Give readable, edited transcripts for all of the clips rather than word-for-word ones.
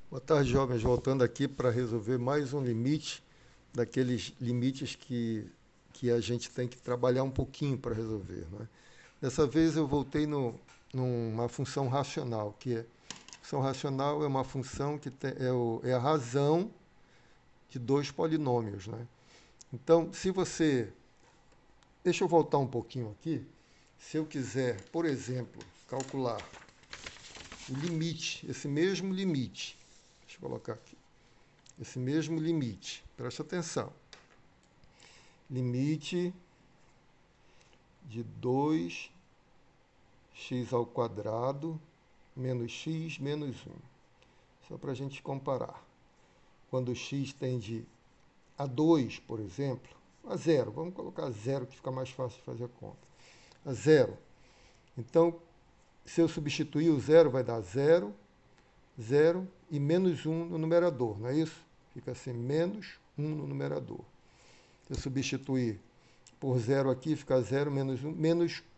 Boa tarde, jovens. Voltando aqui para resolver mais um limite, daqueles limites que a gente tem que trabalhar um pouquinho para resolver, né? Dessa vez eu voltei numa função racional, função racional é uma função que é a razão de dois polinômios, né? Então, se você... Deixa eu voltar um pouquinho aqui. Se eu quiser, por exemplo, calcular o limite, esse mesmo limite, deixa eu colocar aqui, esse mesmo limite, preste atenção. Limite de 2x ao quadrado menos x menos 1. Só para a gente comparar. Quando x tende a 2, por exemplo, a zero, vamos colocar zero que fica mais fácil de fazer a conta. A zero. Então, se eu substituir o zero, vai dar zero, zero e menos 1 no numerador, não é isso? Fica assim, menos 1 no numerador. Se eu substituir por zero aqui, fica zero menos 1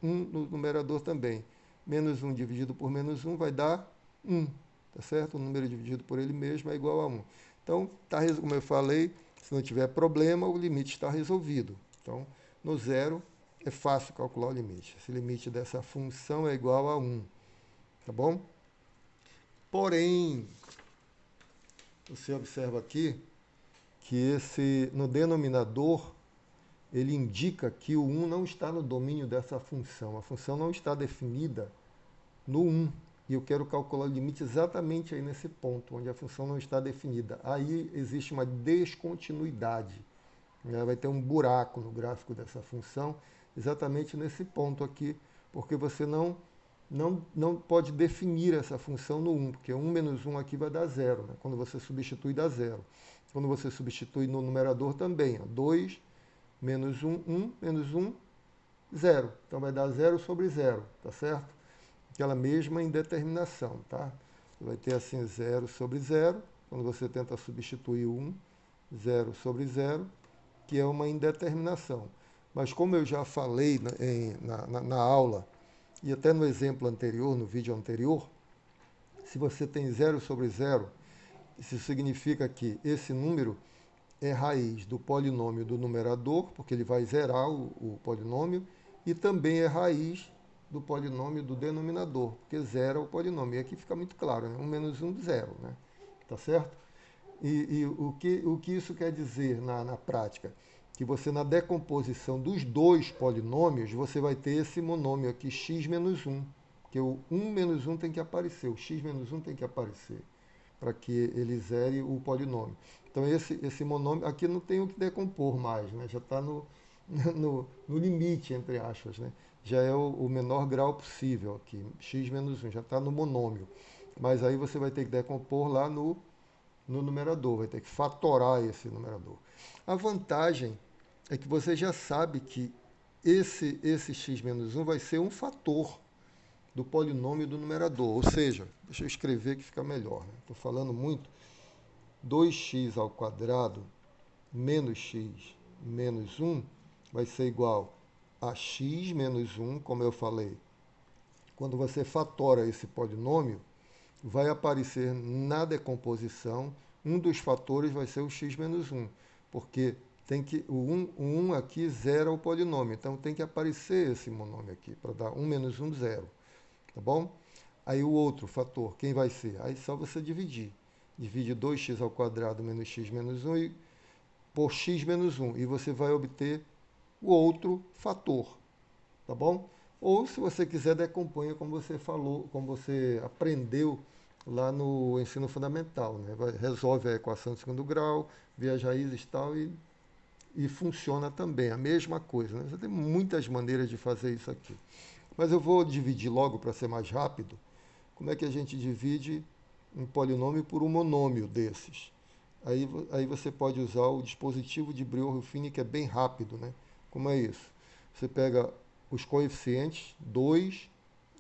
no numerador também. Menos 1 dividido por menos 1 vai dar 1, tá certo? O número dividido por ele mesmo é igual a 1. Então, como eu falei, se não tiver problema, o limite está resolvido. Então, no zero é fácil calcular o limite. Esse limite dessa função é igual a 1, tá bom? Porém, você observa aqui que no denominador ele indica que o 1 não está no domínio dessa função. A função não está definida no 1. E eu quero calcular o limite exatamente aí nesse ponto, onde a função não está definida. Aí existe uma descontinuidade, né? Vai ter um buraco no gráfico dessa função, exatamente nesse ponto aqui, porque você não pode definir essa função no 1, porque 1 menos 1 aqui vai dar zero, né? Quando você substitui, dá zero. Quando você substitui no numerador também, ó, 2 menos 1, 1, menos 1, zero. Então vai dar zero sobre zero, tá certo? Aquela mesma indeterminação, tá? Você vai ter assim zero sobre zero, quando você tenta substituir o 1, zero sobre zero, que é uma indeterminação. Mas como eu já falei na aula, e até no exemplo anterior, no vídeo anterior, se você tem zero sobre zero, isso significa que esse número é raiz do polinômio do numerador, porque ele vai zerar o polinômio, e também é raiz do polinômio do denominador, porque zera o polinômio. E aqui fica muito claro, né? 1 menos 1, zero, né? Tá certo? E o que isso quer dizer na prática? Que você, na decomposição dos dois polinômios, você vai ter esse monômio aqui, x menos 1. Porque o 1 menos 1 tem que aparecer, o x menos 1 tem que aparecer, para que ele zere o polinômio. Então, esse monômio, aqui não tem o que decompor mais, né? Já está no limite, entre aspas, né? Já é o menor grau possível aqui, x menos 1, já está no monômio. Mas aí você vai ter que decompor lá no numerador, vai ter que fatorar esse numerador. A vantagem é que você já sabe que esse x menos 1 vai ser um fator do polinômio do numerador, ou seja, deixa eu escrever que fica melhor, estou falando muito, 2x ao quadrado menos x menos 1 vai ser igual a x menos 1, como eu falei. Quando você fatora esse polinômio, vai aparecer na decomposição, um dos fatores vai ser o x menos 1, porque o 1 aqui zera o polinômio, então tem que aparecer esse monômio aqui, para dar 1 menos 1, zero. Tá bom? Aí o outro fator, quem vai ser? Aí só você dividir. Divide 2x ao quadrado menos x menos 1 por x menos 1. E você vai obter o outro fator. Tá bom? Ou, se você quiser, decomponha como você falou, como você aprendeu lá no ensino fundamental. Né? Resolve a equação de segundo grau, vê as raízes e tal, e funciona também. A mesma coisa. Né? Você tem muitas maneiras de fazer isso aqui. Mas eu vou dividir logo para ser mais rápido. Como é que a gente divide um polinômio por um monômio desses? Aí você pode usar o dispositivo de Breuer-Ruffini, que é bem rápido, né? Como é isso? Você pega os coeficientes 2,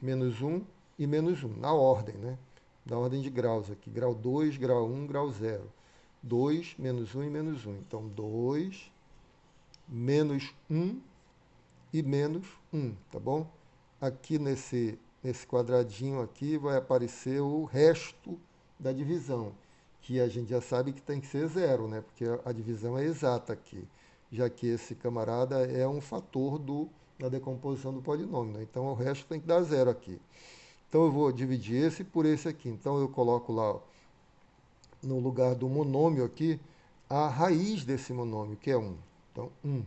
menos 1 e menos 1, na ordem, né? Na ordem de graus aqui. Grau 2, grau 1, grau 0. 2, menos 1 e menos 1. Então, 2, menos 1 e menos 1, tá bom? Aqui nesse quadradinho aqui vai aparecer o resto da divisão. que a gente já sabe que tem que ser zero, né? Porque a divisão é exata aqui, já que esse camarada é um fator da decomposição do polinômio, né? Então o resto tem que dar zero aqui. Então eu vou dividir esse por esse aqui. Então eu coloco lá, ó, no lugar do monômio aqui, a raiz desse monômio, que é 1. Então 1.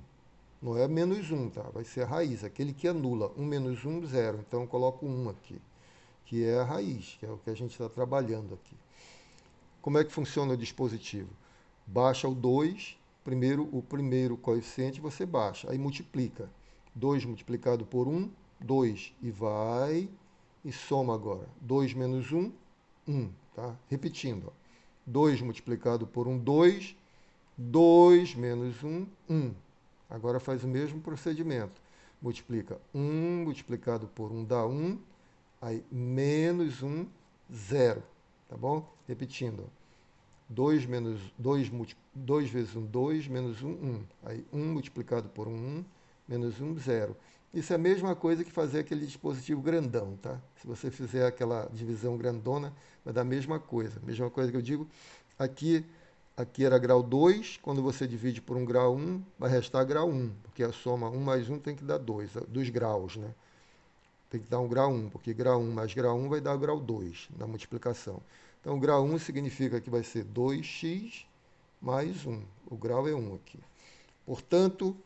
Não é menos 1, tá? Vai ser a raiz, aquele que anula. 1 menos 1, 0. Então eu coloco 1 aqui, que é a raiz, que é o que a gente está trabalhando aqui. Como é que funciona o dispositivo? Baixa o 2, o primeiro coeficiente você baixa, aí multiplica. 2 multiplicado por 1, 2, e vai e soma agora. 2 menos 1, 1, tá? Repetindo, ó. 2 multiplicado por 1, 2, 2 menos 1, 1. Agora faz o mesmo procedimento. Multiplica 1 multiplicado por 1 dá 1, aí menos 1, 0. Tá bom? Repetindo. 2 menos 2 vezes 1, 2, menos 1, 1. Aí 1 multiplicado por 1, 1, menos 1, 0. Isso é a mesma coisa que fazer aquele dispositivo grandão, tá? Se você fizer aquela divisão grandona, vai dar a mesma coisa. Mesma coisa que eu digo, aqui era grau 2, quando você divide por um grau 1, vai restar grau 1, porque a soma 1 mais 1 tem que dar 2, dos graus, né? Tem que dar um grau 1, porque grau 1 mais grau 1 vai dar grau 2 na multiplicação. Então, grau 1 significa que vai ser 2x mais 1. O grau é 1 aqui. Portanto,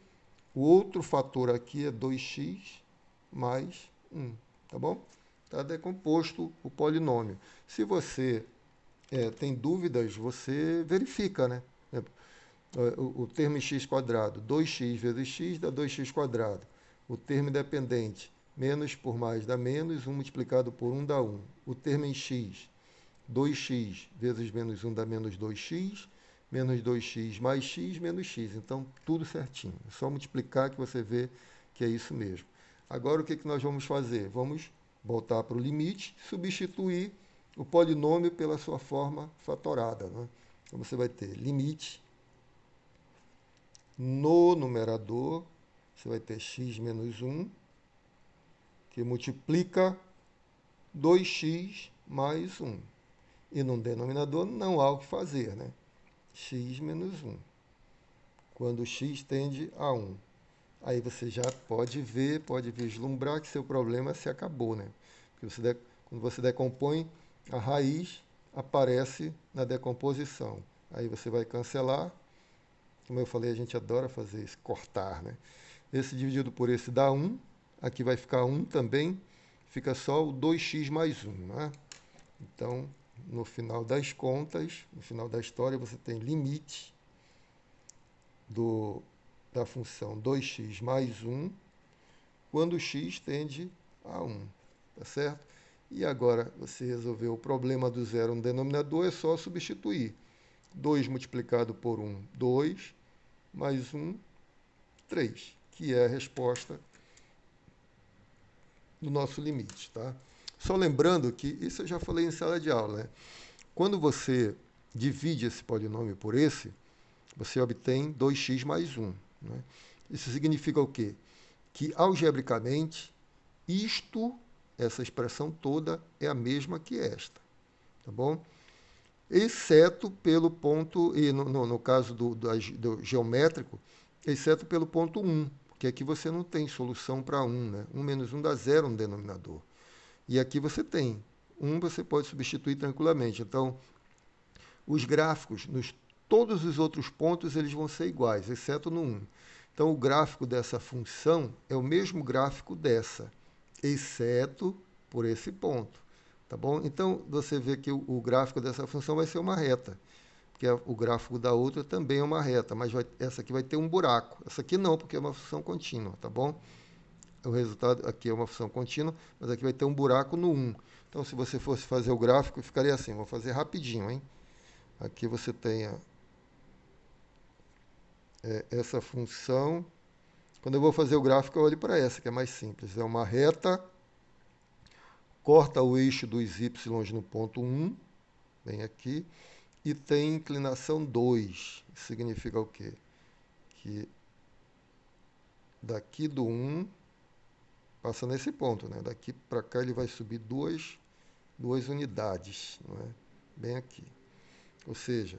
o outro fator aqui é 2x mais 1. Tá bom? Está decomposto o polinômio. Se você tem dúvidas, você verifica, né? O termo x quadrado, 2x vezes x dá 2x quadrado. O termo independente, menos por mais dá menos, 1 multiplicado por 1 dá 1. O termo em x, 2x vezes menos 1 dá menos 2x, menos 2x mais x, menos x. Então, tudo certinho. É só multiplicar que você vê que é isso mesmo. Agora, o que nós vamos fazer? Vamos voltar para o limite, substituir o polinômio pela sua forma fatorada, né? Então, você vai ter limite no numerador, você vai ter x menos 1, que multiplica 2x mais 1. E no denominador não há o que fazer, né? X menos 1, quando x tende a 1. Aí você já pode ver, pode vislumbrar que seu problema se acabou, né? Porque quando você decompõe, a raiz aparece na decomposição. Aí você vai cancelar. Como eu falei, a gente adora fazer isso, cortar, né? Esse dividido por esse dá 1. Aqui vai ficar 1 também. Fica só o 2x mais 1, né? Então, no final das contas, no final da história, você tem limite da função 2x mais 1 quando x tende a 1. Tá certo? E agora, você resolveu o problema do zero no denominador, é só substituir. 2 multiplicado por 1, 2, mais 1, 3, que é a resposta do nosso limite. Tá? Só lembrando que, isso eu já falei em sala de aula, né? Quando você divide esse polinômio por esse, você obtém 2x mais 1. Né? Isso significa o quê? Que, algebricamente, essa expressão toda, é a mesma que esta. Tá bom? Exceto pelo ponto, e no caso do geométrico, exceto pelo ponto 1, porque aqui você não tem solução para 1. Né? 1 menos 1 dá 0 no denominador. E aqui você tem. 1 você pode substituir tranquilamente. Então, os gráficos, todos os outros pontos, eles vão ser iguais, exceto no 1. Então, o gráfico dessa função é o mesmo gráfico dessa, exceto por esse ponto. Tá bom? Então, você vê que o gráfico dessa função vai ser uma reta, porque o gráfico da outra também é uma reta, mas essa aqui vai ter um buraco. Essa aqui não, porque é uma função contínua, tá bom? O resultado aqui é uma função contínua, mas aqui vai ter um buraco no 1. Então, se você fosse fazer o gráfico, ficaria assim. Vou fazer rapidinho, hein? Aqui você tem essa função. Quando eu vou fazer o gráfico, eu olho para essa, que é mais simples. É uma reta, corta o eixo dos y no ponto 1, bem aqui, e tem inclinação 2. Isso significa o quê? Que daqui do 1, passa nesse ponto, né? Daqui para cá ele vai subir duas unidades, não é? Bem aqui. Ou seja,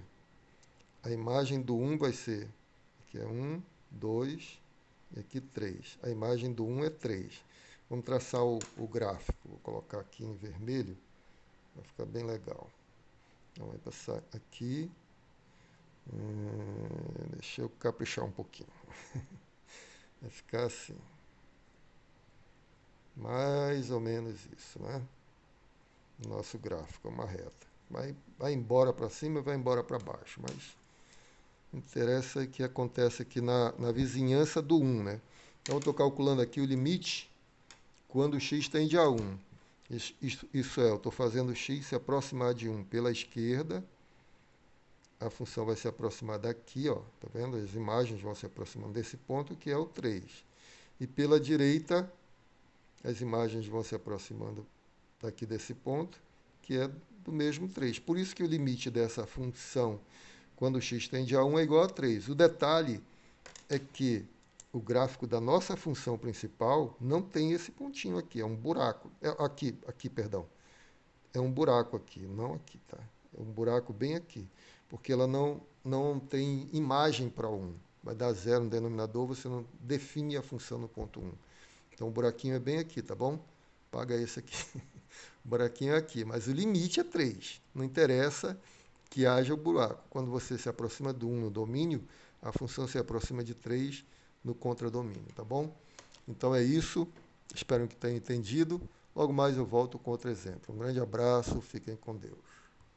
a imagem do 1 vai ser, aqui é 1, 2 e aqui 3. A imagem do 1 é 3. Vamos traçar o gráfico. Vou colocar aqui em vermelho, vai ficar bem legal. Então, vai passar aqui. Deixa eu caprichar um pouquinho. Vai ficar assim. Mais ou menos isso, né? Nosso gráfico é uma reta. Vai embora para cima e vai embora para baixo, mas o que interessa é que acontece aqui na vizinhança do 1, né? Então, eu estou calculando aqui o limite quando x tende a 1. Isso é, eu estou fazendo x se aproximar de 1 pela esquerda. A função vai se aproximar daqui, ó, tá vendo? As imagens vão se aproximando desse ponto, que é o 3. E pela direita, as imagens vão se aproximando daqui desse ponto, que é do mesmo 3. Por isso que o limite dessa função, quando x tende a 1, é igual a 3. O detalhe é que o gráfico da nossa função principal não tem esse pontinho aqui, é um buraco. Aqui, perdão. É um buraco aqui, não aqui, tá? É um buraco bem aqui, porque ela não tem imagem para 1. Vai dar 0 no denominador, você não define a função no ponto 1. Então, o buraquinho é bem aqui, tá bom? Paga esse aqui. O buraquinho é aqui, mas o limite é 3. Não interessa que haja o buraco. Quando você se aproxima do 1 no domínio, a função se aproxima de 3 no contradomínio, tá bom? Então é isso. Espero que tenham entendido. Logo mais eu volto com outro exemplo. Um grande abraço, fiquem com Deus.